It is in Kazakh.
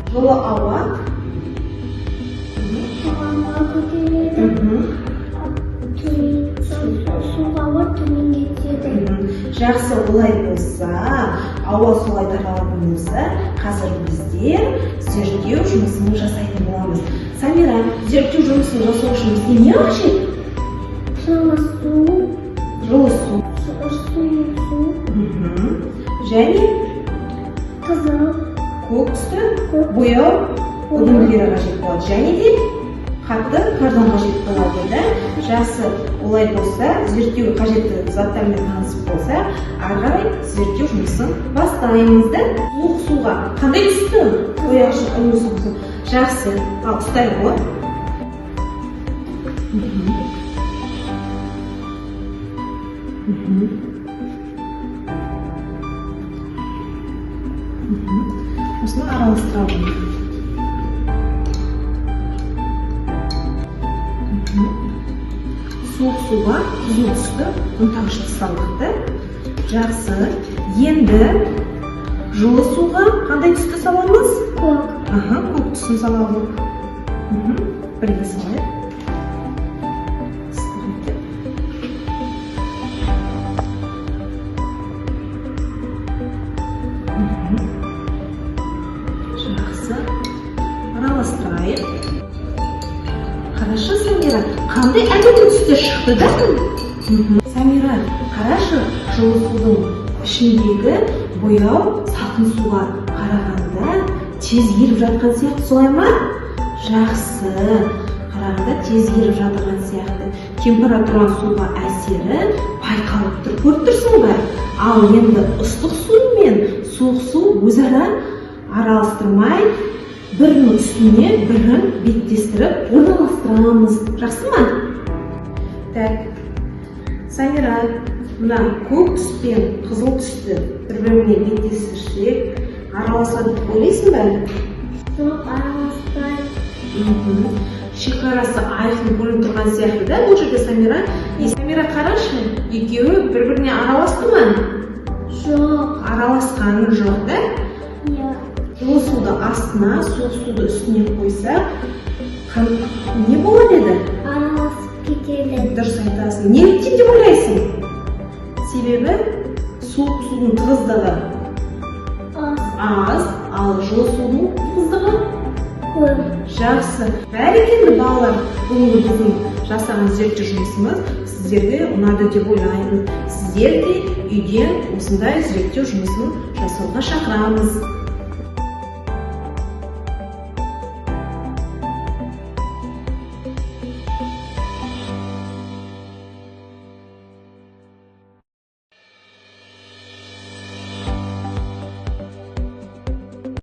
Жылы ауа. Таганға көтеріледі. Суға барып төменге түседі. Жақсы, олай болса, ауа солай таралатын болса, қазір біздер зерттеу жұмысын жасайтын боламыз. Самира, зерттеу жұмысын жасау үшін бізге не қажет? Жылы су. Жылы су. Су. Және Қызыл. көк түсті бояу өнімдері қажет болады. Және де қатты картон қажет болады, да? Жақсы, олай болса, зерттеу қажетті заттармен танысып болса, ары қарай зерттеу жұмысын бастаймыз, да? Суық суға қандай түсті бояушы үнісі? Жақсы, ал ұстай ғой. Осыны араластырalım. Суық суға қызыл түсті ұнтағыш салдық. Жақсы. Енді жылы суға қандай түсті саламыз? Көк. Көк түсін салалım. Бірге салайық. Жақсы. Араластырайық. Қарашы, Самира, қандай әдемі түстер шықты, да? Самира, қарашы, жылы судың ішіндегі бояу салқын суға қарағанда тез еріп жатқан сияқты, солай ма? Жақсы. Қарағанда тез еріп жатқан сияқты. Температура суға әсері байқалып тұр. Көріп тұрсың ба? Ал енді ыстық су мен суық су өзара араластырмай, бірінің үстіне бірін беттестіріп орналастырамыз. Жақсы ма? Так, Самира, мына көк түс пен қызыл түсті бір-біріне беттестірсек, араласады деп ойлайсың ба? Жоқ, араласпайды. Шекарасы айқын бөлініп тұрған сияқты, да? Бұл жерде Самира. Самира, қарашы, екеуі бір-біріне араласты ма? Жоқ. Араласқаны жоқ, да? Иә. Жылы суды астына, суық суды үстіне қойса, не болады еді? Араласып кетеді. Дұрыс айтасың. Неліктен деп ойлайсың? Себебі суық судың тығыздығы аз, ал жылы судың тығыздығы көп. жақсы. Бәрекелді балалар, бүгінгі біздің жасаған зерттеу жұмысымыз сіздерге ұнады деп ойлаймын. Сіздер де үйден осындай зерттеу жұмысын жасауға шақырамыз.